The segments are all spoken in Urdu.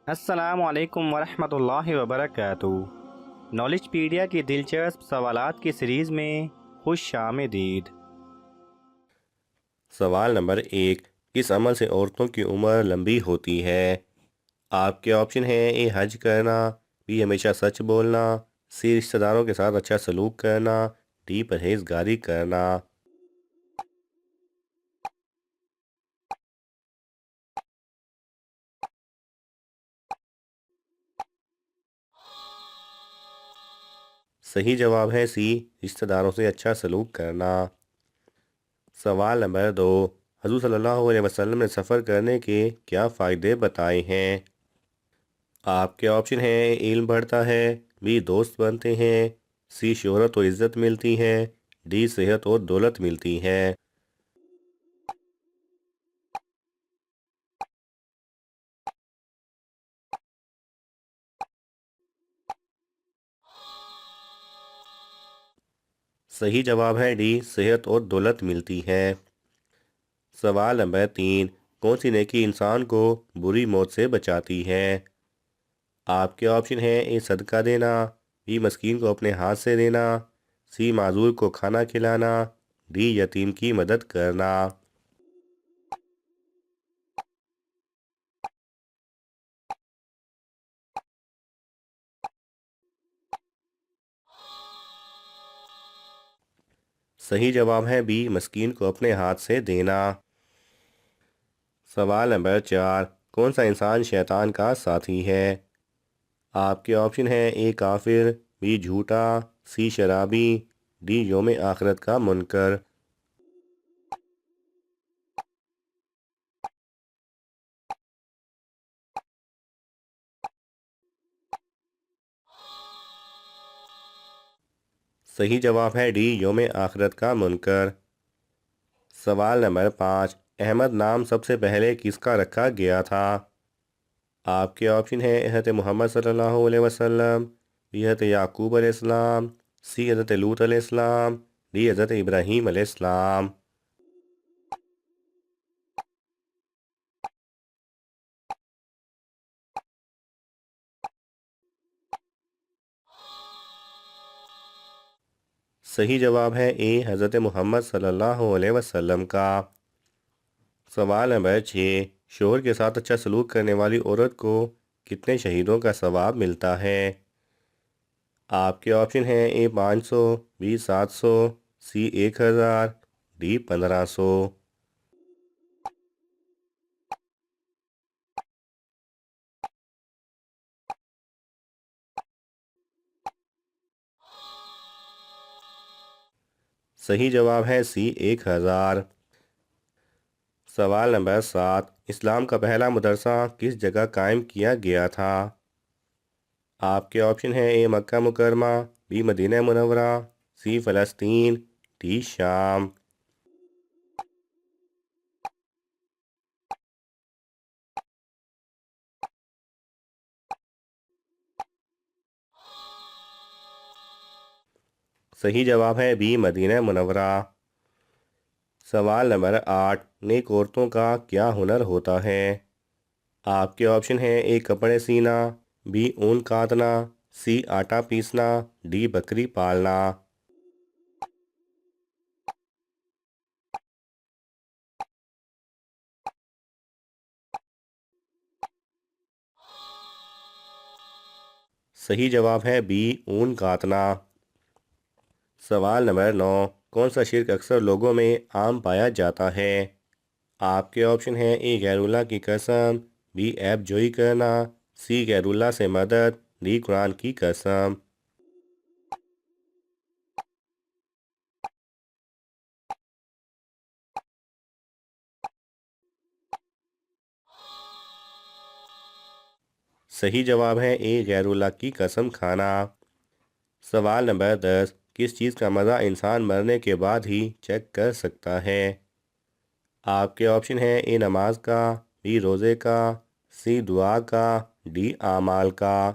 السلام علیکم ورحمۃ اللہ وبرکاتہ۔ نالج پیڈیا کی دلچسپ سوالات کی سیریز میں خوش آمدید۔ سوال نمبر 1، کس عمل سے عورتوں کی عمر لمبی ہوتی ہے؟ آپ کے آپشن ہیں: اے حج کرنا، بی ہمیشہ سچ بولنا، سی رشتہ داروں کے ساتھ اچھا سلوک کرنا، ڈی پرہیزگاری کرنا۔ صحیح جواب ہے سی، رشتہ داروں سے اچھا سلوک کرنا۔ سوال نمبر 2، حضور صلی اللہ علیہ وسلم نے سفر کرنے کے کیا فائدے بتائے ہیں؟ آپ کے آپشن ہیں: علم بڑھتا ہے، بی دوست بنتے ہیں، سی شہرت اور عزت ملتی ہے، ڈی صحت اور دولت ملتی ہے۔ صحیح جواب ہے ڈی، صحت اور دولت ملتی ہے۔ سوال نمبر 3، کون سی نیکی انسان کو بری موت سے بچاتی ہے؟ آپ کے آپشن ہیں: اے صدقہ دینا، بی مسکین کو اپنے ہاتھ سے دینا، سی معذور کو کھانا کھلانا، ڈی یتیم کی مدد کرنا۔ صحیح جواب ہے بی، مسکین کو اپنے ہاتھ سے دینا۔ سوال نمبر 4، کون سا انسان شیطان کا ساتھی ہے؟ آپ کے آپشن ہیں: اے کافر، بی جھوٹا، سی شرابی، ڈی یوم آخرت کا منکر۔ صحیح جواب ہے ڈی، یوم آخرت کا منکر۔ سوال نمبر 5، احمد نام سب سے پہلے کس کا رکھا گیا تھا؟ آپ کے آپشن ہیں: حضرت محمد صلی اللہ علیہ وسلم، بی حضرت یعقوب علیہ السلام، سی حضرت لوط علیہ السلام، ڈی حضرت ابراہیم علیہ السلام۔ صحیح جواب ہے اے، حضرت محمد صلی اللہ علیہ وسلم کا۔ سوال نمبر 6، شوہر کے ساتھ اچھا سلوک کرنے والی عورت کو کتنے شہیدوں کا ثواب ملتا ہے؟ آپ کے آپشن ہیں: اے 500، بی 700، سی 1000، ڈی 1500۔ صحیح جواب ہے سی 1000۔ سوال نمبر 7، اسلام کا پہلا مدرسہ کس جگہ قائم کیا گیا تھا؟ آپ کے آپشن ہیں: اے مکہ مکرمہ، بی مدینہ منورہ، سی فلسطین، ڈی شام۔ صحیح جواب ہے بی مدینہ منورہ۔ سوال نمبر 8، نیک عورتوں کا کیا ہنر ہوتا ہے؟ آپ کے آپشن ہیں: اے کپڑے سینا، بی اون کاٹنا، سی آٹا پیسنا، ڈی بکری پالنا۔ صحیح جواب ہے بی اون کاٹنا۔ سوال نمبر 9، کون سا شرک اکثر لوگوں میں عام پایا جاتا ہے؟ آپ کے آپشن ہیں: اے غیر اللہ کی قسم، بی عیب جوئی کرنا، سی غیر اللہ سے مدد، ڈی قرآن کی قسم۔ صحیح جواب ہے اے غیر اللہ کی قسم کھانا۔ سوال نمبر 10، کس چیز کا مزہ انسان مرنے کے بعد ہی چیک کر سکتا ہے؟ آپ کے آپشن ہیں: اے نماز کا، بی روزے کا، سی دعا کا، ڈی اعمال کا۔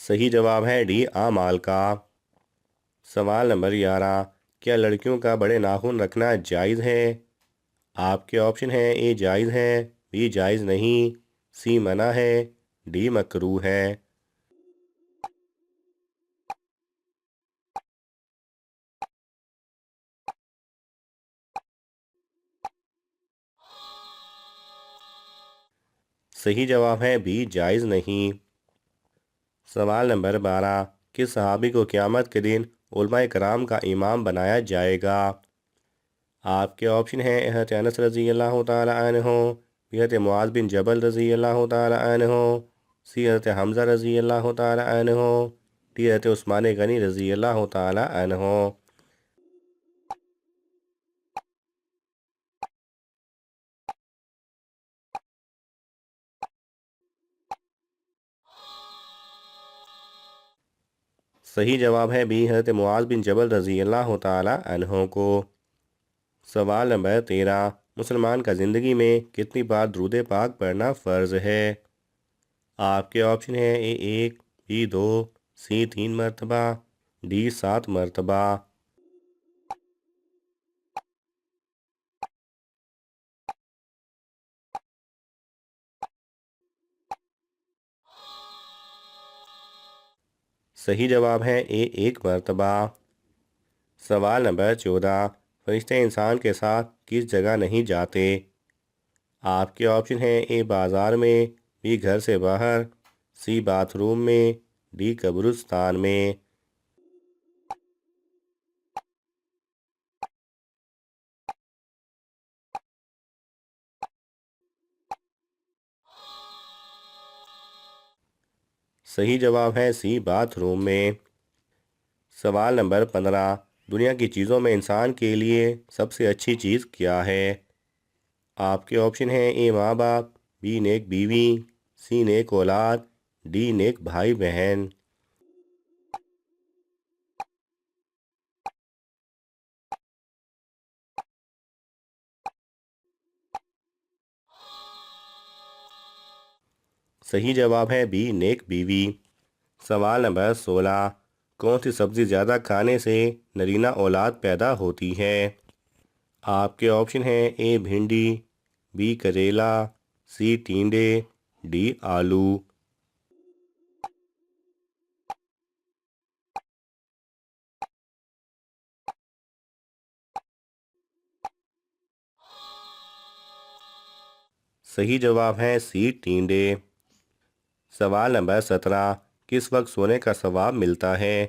صحیح جواب ہے ڈی اعمال کا۔ سوال نمبر 11، کیا لڑکیوں کا بڑے ناخن رکھنا جائز ہے؟ آپ کے آپشن ہیں: اے جائز ہے، بی جائز نہیں، سی منع ہے، ڈی مکروہ ہے۔ صحیح جواب ہے بی جائز نہیں۔ سوال نمبر 12، کس صحابی کو قیامت کے دن علماء کرام کا امام بنایا جائے گا؟ آپ کے آپشن ہیں: حضرت انس رضی اللہ تعالی عنہ، بی حضرت معاذ بن جبل رضی اللہ تعالی عنہ، سی حضرت حمزہ رضی اللہ تعالی عنہ، ڈی حضرت عثمان غنی رضی اللہ تعالی عنہ۔ صحیح جواب ہے بی حضرت معاذ بن جبل رضی اللہ تعالی عنہ کو۔ سوال نمبر 13، مسلمان کا زندگی میں کتنی بار درود پاک پڑھنا فرض ہے؟ آپ کے آپشن ہیں: اے 1، بی 2، سی 3 مرتبہ، ڈی 7 مرتبہ۔ صحیح جواب ہے اے 1 مرتبہ۔ سوال نمبر 14، فرشتے انسان کے ساتھ کس جگہ نہیں جاتے؟ آپ کے آپشن ہیں: اے بازار میں، بی گھر سے باہر، سی باتھ روم میں، ڈی قبرستان میں۔ صحیح جواب ہے سی باتھ روم میں۔ سوال نمبر 15، دنیا کی چیزوں میں انسان کے لیے سب سے اچھی چیز کیا ہے؟ آپ کے آپشن ہیں: اے ماں باپ، بی نیک بیوی، سی نیک اولاد، ڈی نیک بھائی بہن۔ صحیح جواب ہے بی نیک بیوی۔ سوال نمبر 16، کون سی سبزی زیادہ کھانے سے نرینہ اولاد پیدا ہوتی ہے؟ آپ کے آپشن ہیں: اے بھنڈی، بی کریلا، سی ٹینڈے، ڈی آلو۔ صحیح جواب ہے سی ٹینڈے۔ سوال نمبر 17، کس وقت سونے کا ثواب ملتا ہے؟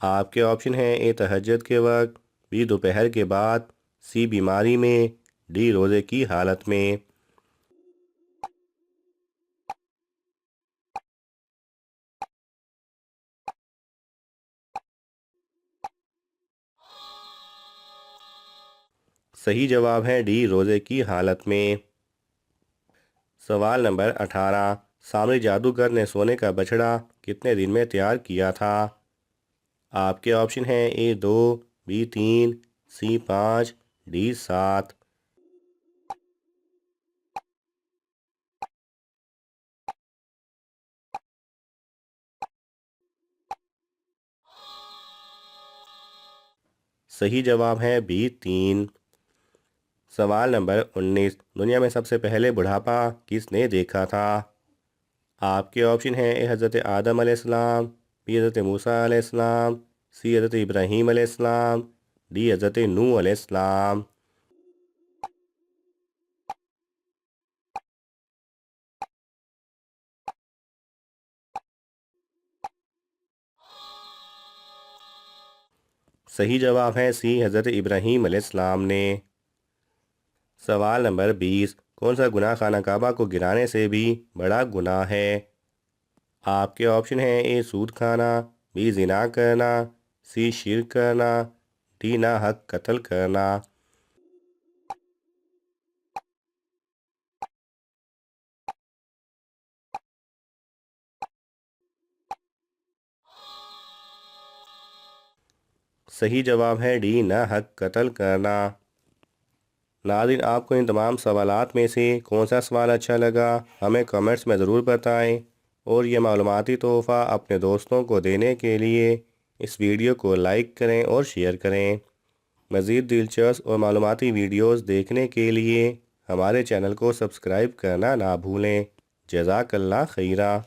آپ کے آپشن ہیں: اے تہجد کے وقت، بی دوپہر کے بعد، سی بیماری میں، ڈی روزے کی حالت میں۔ صحیح جواب ہے ڈی روزے کی حالت میں۔ سوال نمبر 18، سامری جادوگر نے سونے کا بچڑا کتنے دن میں تیار کیا تھا؟ آپ کے آپشن ہیں: اے 2، بی 3، سی 5، ڈی 7۔ صحیح جواب ہے بی 3۔ سوال نمبر 19، دنیا میں سب سے پہلے بڑھاپا کس نے دیکھا تھا؟ آپ کے آپشن ہیں: اے حضرت آدم علیہ السلام، بی حضرت موسیٰ علیہ السلام، سی حضرت ابراہیم علیہ السلام، ڈی حضرت نوح علیہ السلام۔ صحیح جواب ہے سی حضرت ابراہیم علیہ السلام نے۔ سوال نمبر 20، کون سا گناہ خانہ کعبہ کو گرانے سے بھی بڑا گناہ ہے؟ آپ کے آپشن ہیں: اے سود کھانا، بی زنا کرنا، سی شرک کرنا، ڈی ناحق قتل کرنا۔ صحیح جواب ہے ڈی ناحق قتل کرنا۔ ناظرین، آپ کو ان تمام سوالات میں سے کون سا سوال اچھا لگا ہمیں کمنٹس میں ضرور بتائیں۔ اور یہ معلوماتی تحفہ اپنے دوستوں کو دینے کے لیے اس ویڈیو کو لائک کریں اور شیئر کریں۔ مزید دلچسپ اور معلوماتی ویڈیوز دیکھنے کے لیے ہمارے چینل کو سبسکرائب کرنا نہ بھولیں۔ جزاک اللہ خیرہ۔